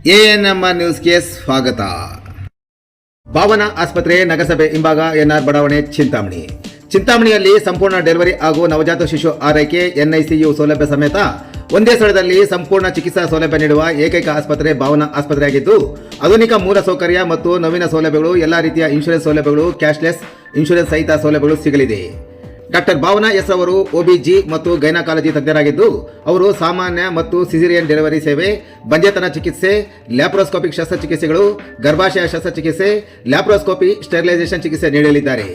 ANMR ನ್ಯೂಸ್ಗೆ ಸ್ವಾಗತ. ಭಾವನಾ ಆಸ್ಪತ್ರೆ ನಗರಸಭೆ ಹಿಂಭಾಗ ಎನ್ಆರ್ ಬಡಾವಣೆ ಚಿಂತಾಮಣಿಯಲ್ಲಿ ಸಂಪೂರ್ಣ ಡೆಲಿವರಿ ಹಾಗೂ ನವಜಾತ ಶಿಶು ಆರೈಕೆ NICU ಸೌಲಭ್ಯ ಸಮೇತ ಒಂದೇ ಸ್ಥಳದಲ್ಲಿ ಸಂಪೂರ್ಣ ಚಿಕಿತ್ಸಾ ಸೌಲಭ್ಯ ನೀಡುವ ಏಕೈಕ ಆಸ್ಪತ್ರೆ ಭಾವನಾ ಆಸ್ಪತ್ರೆಯಾಗಿದ್ದು, ಆಧುನಿಕ ಮೂಲ ಸೌಕರ್ಯ ಮತ್ತು ನವೀನ ಸೌಲಭ್ಯಗಳು, ಎಲ್ಲ ರೀತಿಯ ಇನ್ಶೂರೆನ್ಸ್ ಸೌಲಭ್ಯಗಳು, ಕ್ಯಾಶ್ಲೆಸ್ ಇನ್ಶೂರೆನ್ಸ್ ಸಹಿತ ಸೌಲಭ್ಯಗಳು ಸಿಗಲಿದೆ. ಡಾಕ್ಟರ್ ಭಾವನಾ ಎಸ್ ಅವರು OBG ಮತ್ತು ಗೈನಕಾಲಜಿ ತಜ್ಞರಾಗಿದ್ದು, ಅವರು ಸಾಮಾನ್ಯ ಮತ್ತು ಸಿಸೇರಿಯನ್ ಡೆಲಿವರಿ ಸೇವೆ, ಬಂಜೆತನ ಚಿಕಿತ್ಸೆ, ಲ್ಯಾಪ್ರೋಸ್ಕೋಪಿಕ್ ಶಸ್ತ್ರಚಿಕಿತ್ಸೆಗಳು, ಗರ್ಭಾಶಯ ಶಸ್ತ್ರಚಿಕಿತ್ಸೆ, ಲ್ಯಾಪ್ರೋಸ್ಕೋಪಿ ಸ್ಟೆರಿಲೈಸೇಷನ್ ಚಿಕಿತ್ಸೆ ನೀಡಲಿದ್ದಾರೆ.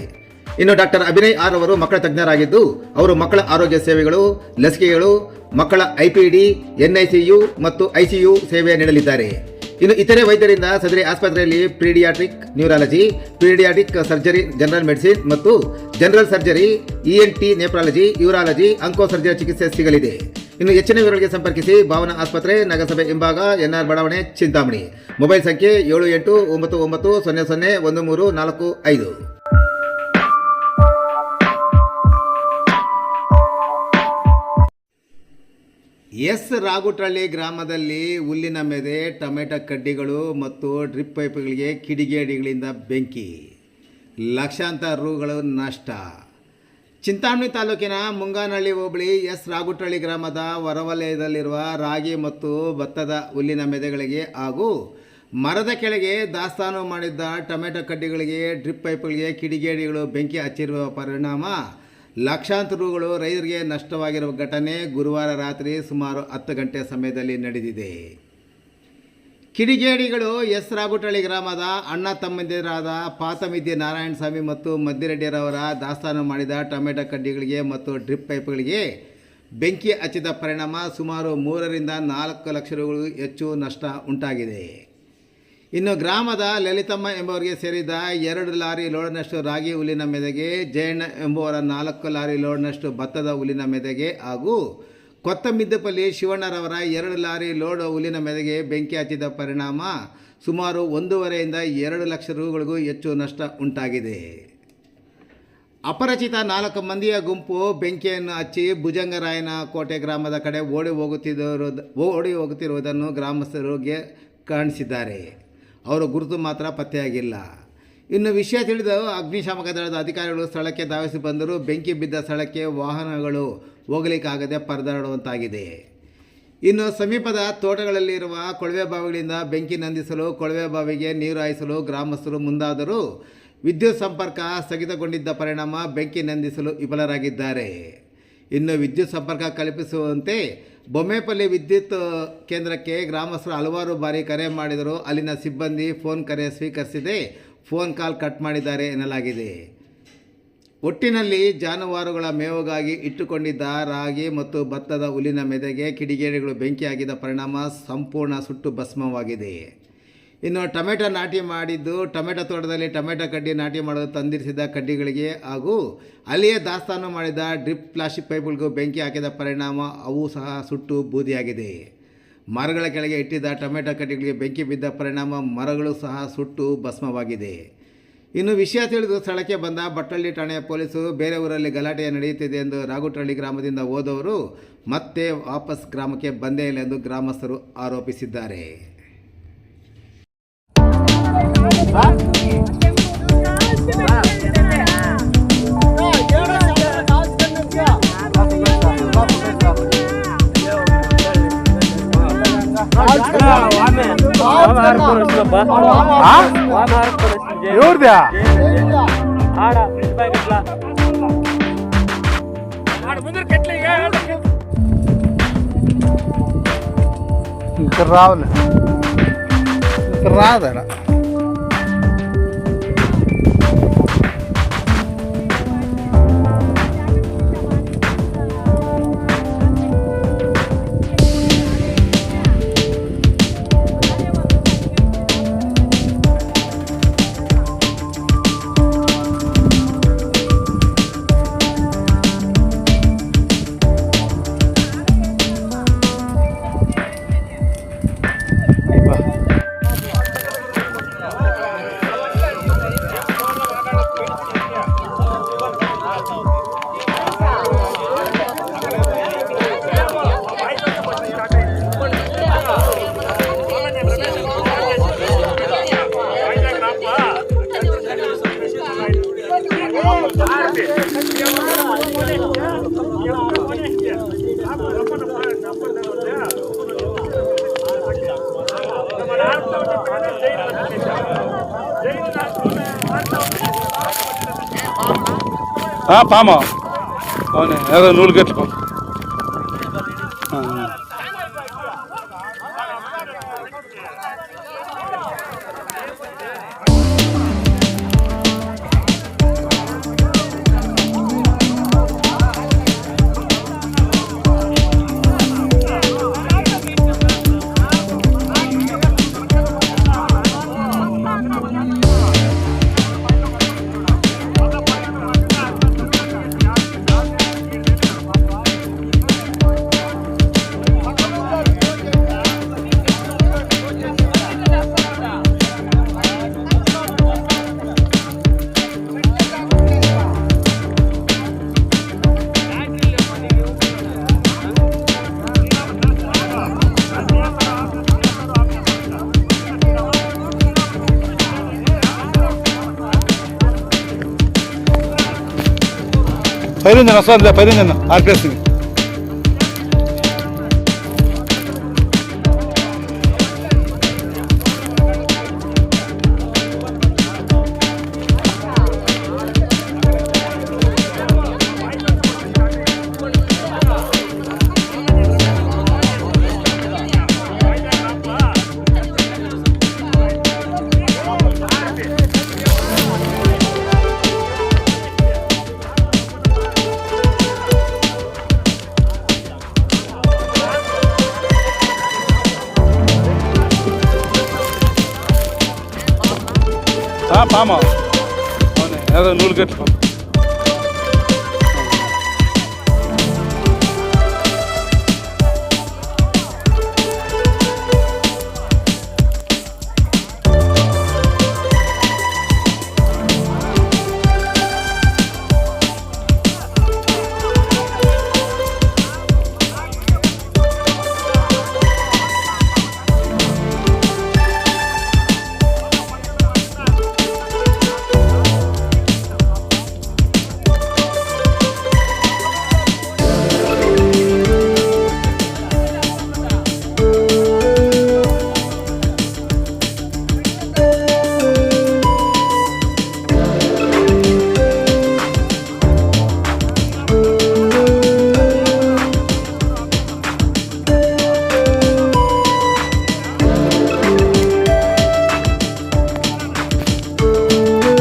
ಇನ್ನು ಡಾಕ್ಟರ್ ಅಭಿನಯ್ ಆರ್ ಅವರು ಮಕ್ಕಳ ತಜ್ಞರಾಗಿದ್ದು, ಅವರು ಮಕ್ಕಳ ಆರೋಗ್ಯ ಸೇವೆಗಳು, ಲಸಿಕೆಗಳು, ಮಕ್ಕಳ IPD, NICU ಮತ್ತು ICU ಸೇವೆ ನೀಡಲಿದ್ದಾರೆ. ಇನ್ನು ಇತರೆ ವೈದ್ಯರಿಂದ ಸದರಿ ಆಸ್ಪತ್ರೆಯಲ್ಲಿ pediatric neurology, pediatric surgery, general medicine ಮತ್ತು general surgery, ENT nephrology, urology, onco surgery ಚಿಕಿತ್ಸೆ ಸಿಗಲಿದೆ. ಇನ್ನು ಹೆಚ್ಚಿನ ವಿವರಗಳಿಗೆ ಸಂಪರ್ಕಿಸಿ ಭಾವನಾ ಆಸ್ಪತ್ರೆ, ನಗರಸಭೆ ಹಿಂಭಾಗ, NR ಬಡಾವಣೆ, ಚಿಂತಾಮಣಿ. ಮೊಬೈಲ್ ಸಂಖ್ಯೆ 7899001345. ರಾಗುಟಳ್ಳಿ ಗ್ರಾಮದಲ್ಲಿ ಹುಲ್ಲಿನ ಮೆದೆ, ಟೊಮೆಟೊ ಕಡ್ಡಿಗಳು ಮತ್ತು ಡ್ರಿಪ್ ಪೈಪ್ಗಳಿಗೆ ಕಿಡಿಗೇಡಿಗಳಿಂದ ಬೆಂಕಿ, ಲಕ್ಷಾಂತರ ರುಗಳು ನಷ್ಟ. ಚಿಂತಾಮಣಿ ತಾಲೂಕಿನ ಮುಂಗಾನಹಳ್ಳಿ ಹೋಬಳಿ ರಾಗುಟಳ್ಳಿ ಗ್ರಾಮದ ಹೊರವಲಯದಲ್ಲಿರುವ ರಾಗಿ ಮತ್ತು ಭತ್ತದ ಹುಲ್ಲಿನ ಮೆದೆಗಳಿಗೆ ಹಾಗೂ ಮರದ ಕೆಳಗೆ ದಾಸ್ತಾನು ಮಾಡಿದ್ದ ಟೊಮೆಟೊ ಕಡ್ಡಿಗಳಿಗೆ, ಡ್ರಿಪ್ ಪೈಪ್ಗಳಿಗೆ ಕಿಡಿಗೇಡಿಗಳು ಬೆಂಕಿ ಹಚ್ಚಿರುವ ಪರಿಣಾಮ ಲಕ್ಷಾಂತರ ರುಗಳು ರೈತರಿಗೆ ನಷ್ಟವಾಗಿರುವ ಘಟನೆ ಗುರುವಾರ ರಾತ್ರಿ ಸುಮಾರು 10 ಗಂಟೆ ಸಮಯದಲ್ಲಿ ನಡೆದಿದೆ. ಕಿಡಿಗೇಡಿಗಳು ರಾಗುಟಳ್ಳಿ ಗ್ರಾಮದ ಅಣ್ಣ ತಮ್ಮಂದಿರಾದ ಪಾತಮಿದ್ದೆ ನಾರಾಯಣಸ್ವಾಮಿ ಮತ್ತು ಮದ್ದಿರೆಡ್ಡಿರವರ ದಾಸ್ತಾನು ಮಾಡಿದ ಟೊಮೆಟೊ ಕಡ್ಡಿಗಳಿಗೆ ಮತ್ತು ಡ್ರಿಪ್ ಪೈಪ್ಗಳಿಗೆ ಬೆಂಕಿ ಹಚ್ಚಿದ ಪರಿಣಾಮ ಸುಮಾರು 3 ರಿಂದ 4 ಲಕ್ಷ ರುಗಳು ಹೆಚ್ಚು ನಷ್ಟ ಉಂಟಾಗಿದೆ. ಇನ್ನು ಗ್ರಾಮದ ಲಲಿತಮ್ಮ ಎಂಬುವರಿಗೆ ಸೇರಿದ 2 ಲಾರಿ ಲೋಡ್ನಷ್ಟು ರಾಗಿ ಹುಲ್ಲಿನ ಮೆದೆಗೆ, ಜಯಣ್ಣ ಎಂಬುವರ 4 ಲಾರಿ ಲೋಡ್ನಷ್ಟು ಭತ್ತದ ಹುಲ್ಲಿನ ಮೆದೆಗೆ ಹಾಗೂ ಕೊತ್ತಮಿದ್ದಪಲ್ಲಿ ಶಿವಣ್ಣರವರ 2 ಲಾರಿ ಲೋಡ್ ಹುಲ್ಲಿನ ಮೆದೆಗೆ ಬೆಂಕಿ ಹಚ್ಚಿದ ಪರಿಣಾಮ ಸುಮಾರು 1.5 ರಿಂದ 2 ಲಕ್ಷ ರುಗಳಿಗೂ ಹೆಚ್ಚು ನಷ್ಟ ಉಂಟಾಗಿದೆ. ಅಪರಿಚಿತ 4 ಮಂದಿಯ ಗುಂಪು ಬೆಂಕಿಯನ್ನು ಹಚ್ಚಿ ಭುಜಂಗರಾಯನ ಕೋಟೆ ಗ್ರಾಮದ ಕಡೆ ಓಡಿ ಹೋಗುತ್ತಿರುವುದನ್ನು ಗ್ರಾಮಸ್ಥರಿಗೆ ಕಾಣಿಸಿದ್ದಾರೆ. ಅವರ ಗುರುತು ಮಾತ್ರ ಪತ್ತೆಯಾಗಿಲ್ಲ. ಇನ್ನು ವಿಷಯ ತಿಳಿದ ಅಗ್ನಿಶಾಮಕ ದಳದ ಅಧಿಕಾರಿಗಳು ಸ್ಥಳಕ್ಕೆ ಧಾವಿಸಿ ಬಂದರೂ ಬೆಂಕಿ ಬಿದ್ದ ಸ್ಥಳಕ್ಕೆ ವಾಹನಗಳು ಹೋಗಲಿಕ್ಕಾಗದೆ ಪರದಾಡುವಂತಾಗಿದೆ. ಇನ್ನು ಸಮೀಪದ ತೋಟಗಳಲ್ಲಿರುವ ಕೊಳವೆ ಬಾವಿಗಳಿಂದ ಬೆಂಕಿ ನಂದಿಸಲು ಕೊಳವೆ ಬಾವಿಗೆ ನೀರು ಹಾಯಿಸಲು ಗ್ರಾಮಸ್ಥರು ಮುಂದಾದರೂ ವಿದ್ಯುತ್ ಸಂಪರ್ಕ ಸ್ಥಗಿತಗೊಂಡಿದ್ದ ಪರಿಣಾಮ ಬೆಂಕಿ ನಂದಿಸಲು ವಿಫಲರಾಗಿದ್ದಾರೆ. ಇನ್ನು ವಿದ್ಯುತ್ ಸಂಪರ್ಕ ಕಲ್ಪಿಸುವಂತೆ ಬೊಮ್ಮೇಪಲ್ಲಿ ವಿದ್ಯುತ್ ಕೇಂದ್ರಕ್ಕೆ ಗ್ರಾಮಸ್ಥರು ಹಲವಾರು ಬಾರಿ ಕರೆ ಮಾಡಿದರೂ ಅಲ್ಲಿನ ಸಿಬ್ಬಂದಿ ಫೋನ್ ಕರೆ ಸ್ವೀಕರಿಸದೆ ಫೋನ್ ಕಾಲ್ ಕಟ್ ಮಾಡಿದ್ದಾರೆ ಎನ್ನಲಾಗಿದೆ. ಒಟ್ಟಿನಲ್ಲಿ ಜಾನುವಾರುಗಳ ಮೇವಿಗಾಗಿ ಇಟ್ಟುಕೊಂಡಿದ್ದ ರಾಗಿ ಮತ್ತು ಭತ್ತದ ಹುಲ್ಲಿನ ಮೆದೆಗೆ ಕಿಡಿಗೇಡಿಗಳು ಬೆಂಕಿ ಹಾಕಿದ ಪರಿಣಾಮ ಸಂಪೂರ್ಣ ಸುಟ್ಟು ಭಸ್ಮವಾಗಿದೆ. ಇನ್ನು ಟೊಮೆಟೊ ನಾಟಿ ಮಾಡಿದ್ದು, ಟೊಮೆಟೊ ತೋಟದಲ್ಲಿ ಟೊಮೆಟೊ ಕಡ್ಡಿ ನಾಟಿ ಮಾಡಲು ತಂದಿರಿಸಿದ ಕಡ್ಡಿಗಳಿಗೆ ಹಾಗೂ ಅಲ್ಲಿಯೇ ದಾಸ್ತಾನು ಮಾಡಿದ ಡ್ರಿಪ್ ಪ್ಲಾಸ್ಟಿಕ್ ಪೈಪ್ಗಳಿಗೂ ಬೆಂಕಿ ಹಾಕಿದ ಪರಿಣಾಮ ಅವು ಸಹ ಸುಟ್ಟು ಬೂದಿಯಾಗಿದೆ. ಮರಗಳ ಕೆಳಗೆ ಇಟ್ಟಿದ್ದ ಟೊಮೆಟೊ ಕಡ್ಡಿಗಳಿಗೆ ಬೆಂಕಿ ಬಿದ್ದ ಪರಿಣಾಮ ಮರಗಳು ಸಹ ಸುಟ್ಟು ಭಸ್ಮವಾಗಿದೆ. ಇನ್ನು ವಿಷಯ ತಿಳಿದು ಸ್ಥಳಕ್ಕೆ ಬಂದ ಬಟ್ಟಳ್ಳಿ ಠಾಣೆಯ ಪೊಲೀಸರು ಬೇರೆ ಊರಲ್ಲಿ ಗಲಾಟೆ ನಡೆಯುತ್ತಿದೆ ಎಂದು ರಾಗುಟಳ್ಳಿ ಗ್ರಾಮದಿಂದ ಹೋದವರು ಮತ್ತೆ ವಾಪಸ್ ಗ್ರಾಮಕ್ಕೆ ಬಂದೇ ಇಲ್ಲ ಎಂದು ಗ್ರಾಮಸ್ಥರು ಆರೋಪಿಸಿದ್ದಾರೆ. రాదరా పామా అవునే ఏదో నూలు గట్లు పైరింజన్ వస్తుందిలే పైరింజన్ ఆర్కేస్తుంది పామా అవునే ఏదో నూలు గట్లు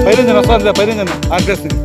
పైరింజన్ వస్తుందిలే పైరింజన్ ఆర్కేస్తుంది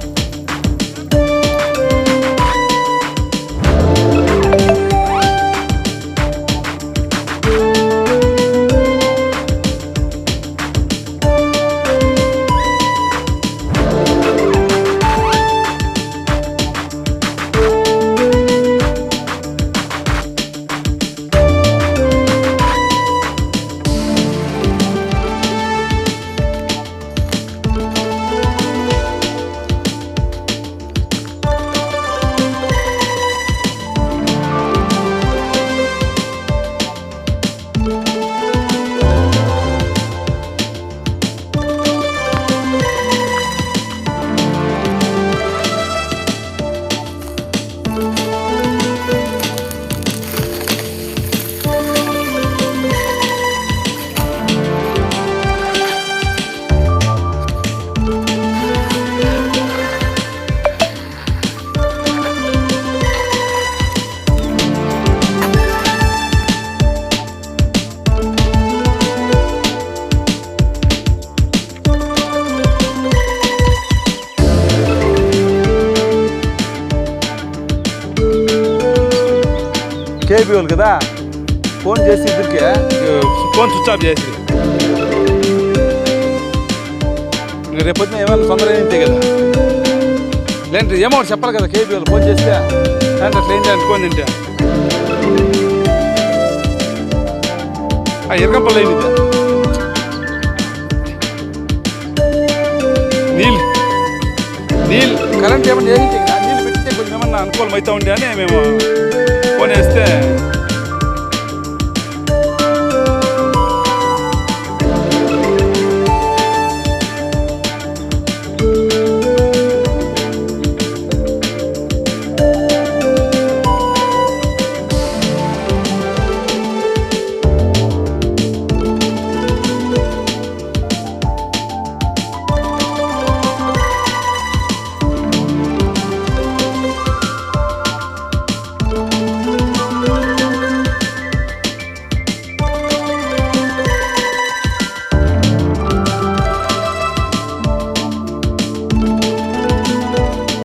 కేబీ వాళ్ళు కదా ఫోన్ చేసి ఇద్దరికి ఫోన్ స్విచ్ ఆఫ్ చేసి రేపొద్దున ఏమైనా తొందరగా ఏంటి కదా లేదంటే ఏమౌంట్ చెప్పాలి కదా కేబీ వాళ్ళు ఫోన్ చేస్తే అంటే అట్లా ఏంటి అనుకోని తింటే ఎరగంపల్లి అయింది నీళ్ళు కరెంట్ ఏమన్నా ఏంటి నీళ్ళు పెట్టితే కొంచెం ఏమన్నా అనుకూలం అవుతా ఉండే అని మేము ఫోన్ చేస్తే